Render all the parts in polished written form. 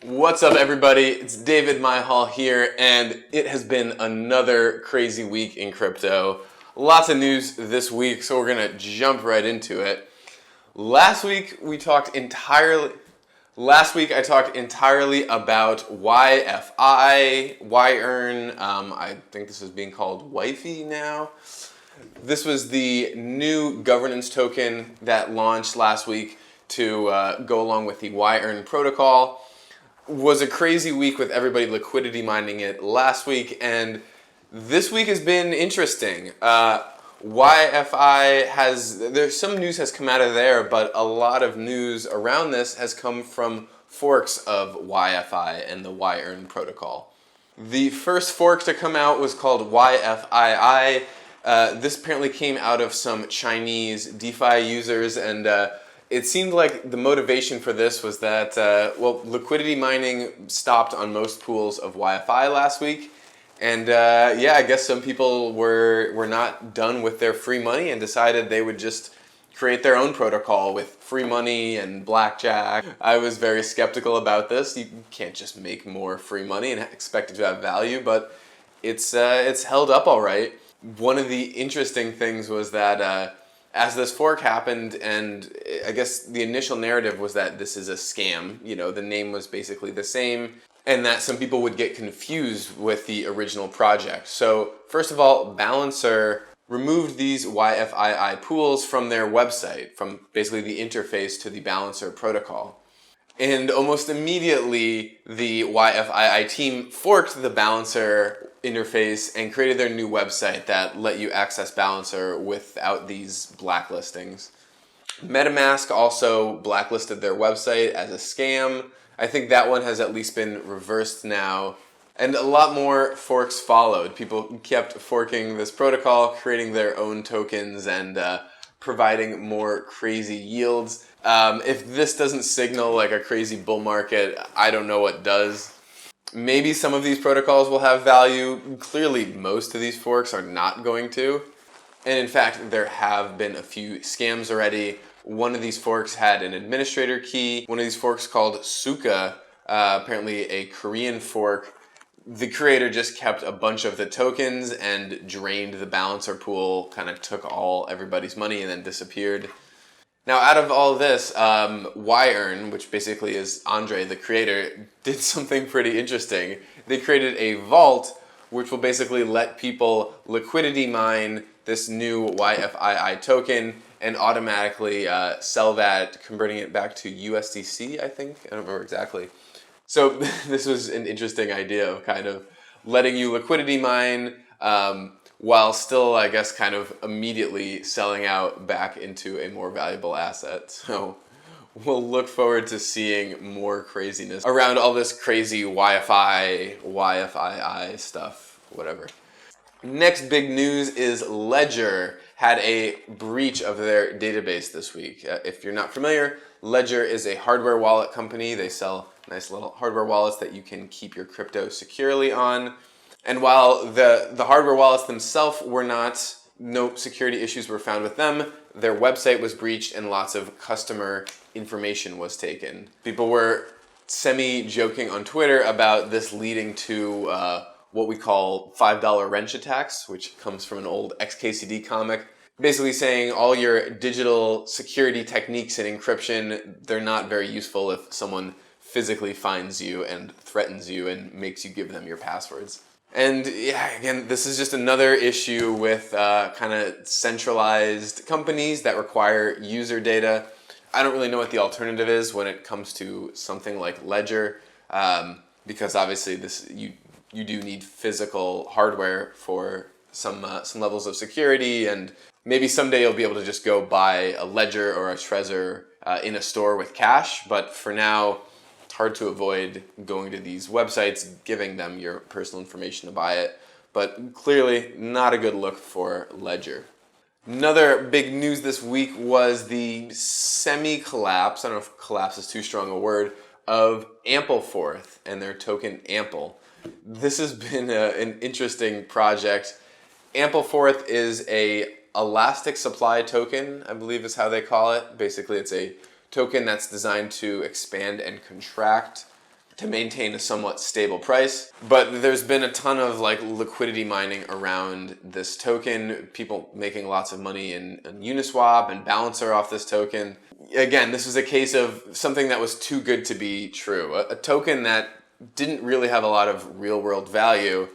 What's up, everybody? It's David Myhall here, and it has been another crazy week in crypto. Lots of news this week, so we're gonna jump right into it. Last week I talked entirely about YFI, YEarn. I think this is being called YFI now. This was the new governance token that launched last week to go along with the YEarn protocol. Was a crazy week with everybody liquidity mining it last week, and this week has been interesting. There's some news has come out of there, but a lot of news around this has come from forks of YFI and the YEarn protocol. The first fork to come out was called YFII. This apparently came out of some Chinese DeFi users, and it seemed like the motivation for this was that, liquidity mining stopped on most pools of YFI last week. And I guess some people were not done with their free money and decided they would just create their own protocol with free money and blackjack. I was very skeptical about this. You can't just make more free money and expect it to have value, but it's held up all right. One of the interesting things was that as this fork happened, and I guess the initial narrative was that this is a scam. You know, the name was basically the same, and that some people would get confused with the original project. So first of all, Balancer removed these YFII pools from their website, from basically the interface to the Balancer protocol. And almost immediately, the YFII team forked the Balancer interface and created their new website that let you access Balancer without these blacklistings. MetaMask also blacklisted their website as a scam. I think that one has at least been reversed now. And a lot more forks followed. People kept forking this protocol, creating their own tokens, and providing more crazy yields. If this doesn't signal like a crazy bull market, I don't know what does. Maybe some of these protocols will have value. Clearly, most of these forks are not going to. And in fact, there have been a few scams already. One of these forks had an administrator key. One of these forks called Suka, apparently a Korean fork. The creator just kept a bunch of the tokens and drained the Balancer pool, kind of took everybody's money and then disappeared. Now, out of all this, YEarn, which basically is Andre, the creator, did something pretty interesting. They created a vault, which will basically let people liquidity mine this new YFII token and automatically sell that, converting it back to USDC, I think. I don't remember exactly. So this was an interesting idea of kind of letting you liquidity mine while still, I guess, kind of immediately selling out back into a more valuable asset. So we'll look forward to seeing more craziness around all this crazy YFII stuff, whatever. Next big news is Ledger had a breach of their database this week. If you're not familiar, Ledger is a hardware wallet company. They sell nice little hardware wallets that you can keep your crypto securely on. And while the hardware wallets themselves no security issues were found with them, their website was breached and lots of customer information was taken. People were semi-joking on Twitter about this leading to what we call $5 wrench attacks, which comes from an old XKCD comic. Basically saying all your digital security techniques and encryption, they're not very useful if someone physically finds you and threatens you and makes you give them your passwords. And yeah, again, this is just another issue with kind of centralized companies that require user data. I don't really know what the alternative is when it comes to something like Ledger, because obviously you do need physical hardware for some levels of security, and maybe someday you'll be able to just go buy a Ledger or a Trezor in a store with cash, but for now, hard to avoid going to these websites, giving them your personal information to buy it, but clearly not a good look for Ledger. Another big news this week was the semi-collapse, I don't know if collapse is too strong a word, of Ampleforth and their token Ample. This has been an interesting project. Ampleforth is a elastic supply token, I believe is how they call it. Basically, it's a token that's designed to expand and contract. to maintain a somewhat stable price. But there's been a ton of like liquidity mining around this token, people making lots of money in Uniswap and Balancer off this token. Again, this was a case of something that was too good to be true. A token that didn't really have a lot of real world value,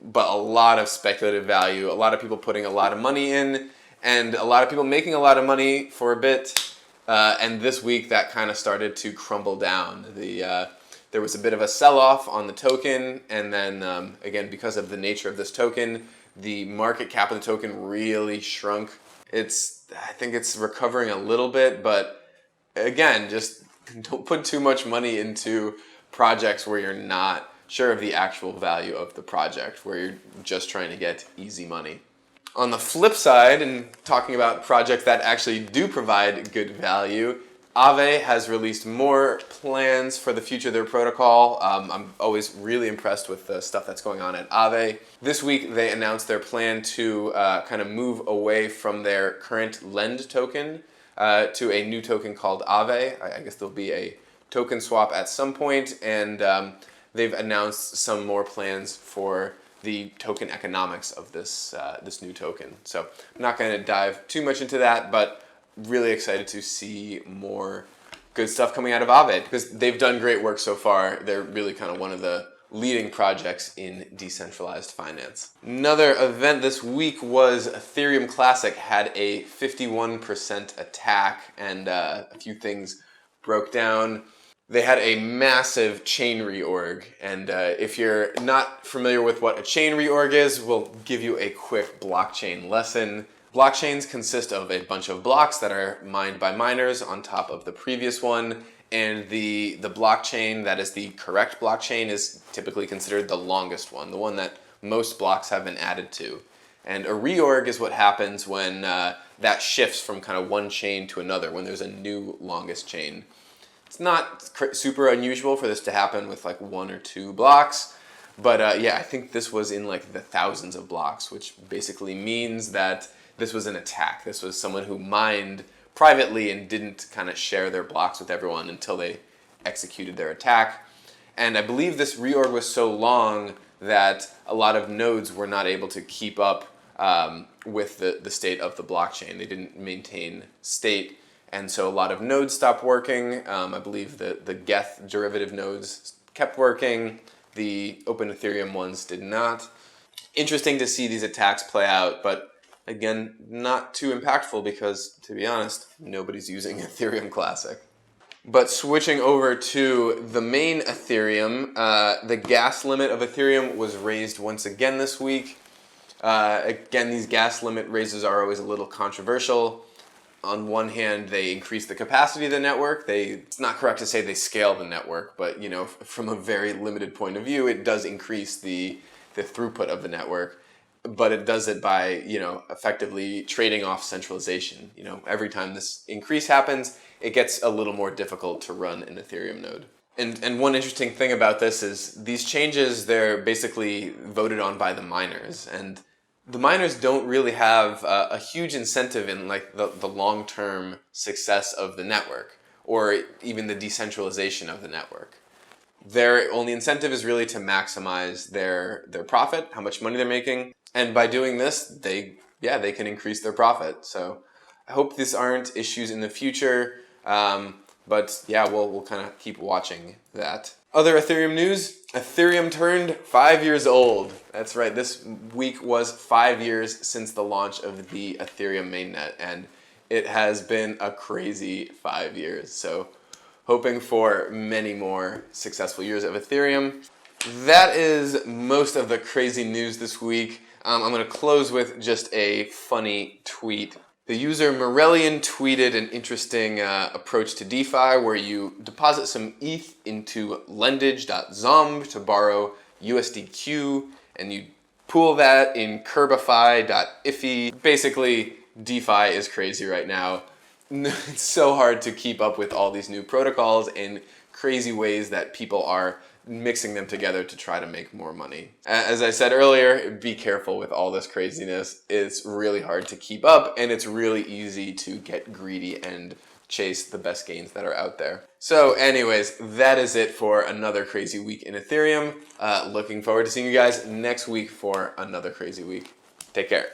but a lot of speculative value, a lot of people putting a lot of money in, and a lot of people making a lot of money for a bit. And this week that kind of started to crumble down. There was a bit of a sell-off on the token, and then again, because of the nature of this token, the market cap of the token really shrunk. I think it's recovering a little bit, but again, just don't put too much money into projects where you're not sure of the actual value of the project, where you're just trying to get easy money. On the flip side, and talking about projects that actually do provide good value, Aave has released more plans for the future of their protocol. I'm always really impressed with the stuff that's going on at Aave. This week, they announced their plan to kind of move away from their current Lend token to a new token called Aave. I guess there'll be a token swap at some point, and they've announced some more plans for the token economics of this new token. So I'm not going to dive too much into that, but really excited to see more good stuff coming out of Aave because they've done great work so far. They're really kind of one of the leading projects in decentralized finance. Another event this week was Ethereum Classic had a 51% attack, and a few things broke down. They had a massive chain reorg, and if you're not familiar with what a chain reorg is, we'll give you a quick blockchain lesson. Blockchains consist of a bunch of blocks that are mined by miners on top of the previous one, and the blockchain that is the correct blockchain is typically considered the longest one, the one that most blocks have been added to. And a reorg is what happens when that shifts from kind of one chain to another, when there's a new longest chain. It's not super unusual for this to happen with like one or two blocks, but yeah, I think this was in like the thousands of blocks, which basically means that this was an attack. This was someone who mined privately and didn't kind of share their blocks with everyone until they executed their attack. And I believe this reorg was so long that a lot of nodes were not able to keep up with the state of the blockchain. They didn't maintain state. And so a lot of nodes stopped working. I believe the Geth derivative nodes kept working. The Open Ethereum ones did not. Interesting to see these attacks play out, but again, not too impactful because, to be honest, nobody's using Ethereum Classic. But switching over to the main Ethereum, the gas limit of Ethereum was raised once again this week. Again, these gas limit raises are always a little controversial. On one hand, they increase the capacity of the network. It's not correct to say they scale the network, but you know, from a very limited point of view, it does increase the throughput of the network. But it does it by, you know, effectively trading off centralization. You know, every time this increase happens, it gets a little more difficult to run an Ethereum node. And one interesting thing about this is these changes, they're basically voted on by the miners. And the miners don't really have a huge incentive in like the long-term success of the network or even the decentralization of the network. Their only incentive is really to maximize their profit, how much money they're making. And by doing this, they can increase their profit. So I hope these aren't issues in the future. But yeah, we'll kind of keep watching that. Other Ethereum news, Ethereum turned 5 years old. That's right, this week was 5 years since the launch of the Ethereum mainnet, and it has been a crazy 5 years. So hoping for many more successful years of Ethereum. That is most of the crazy news this week. I'm going to close with just a funny tweet. The user Morellian tweeted an interesting approach to DeFi where you deposit some ETH into lendage.zomb to borrow USDQ, and you pool that in Curbify.iffy. Basically, DeFi is crazy right now. It's so hard to keep up with all these new protocols and crazy ways that people are mixing them together to try to make more money. As I said earlier, be careful with all this craziness. It's really hard to keep up, and it's really easy to get greedy and chase the best gains that are out there. So anyways, that is it for another crazy week in Ethereum. Looking forward to seeing you guys next week for another crazy week. Take care.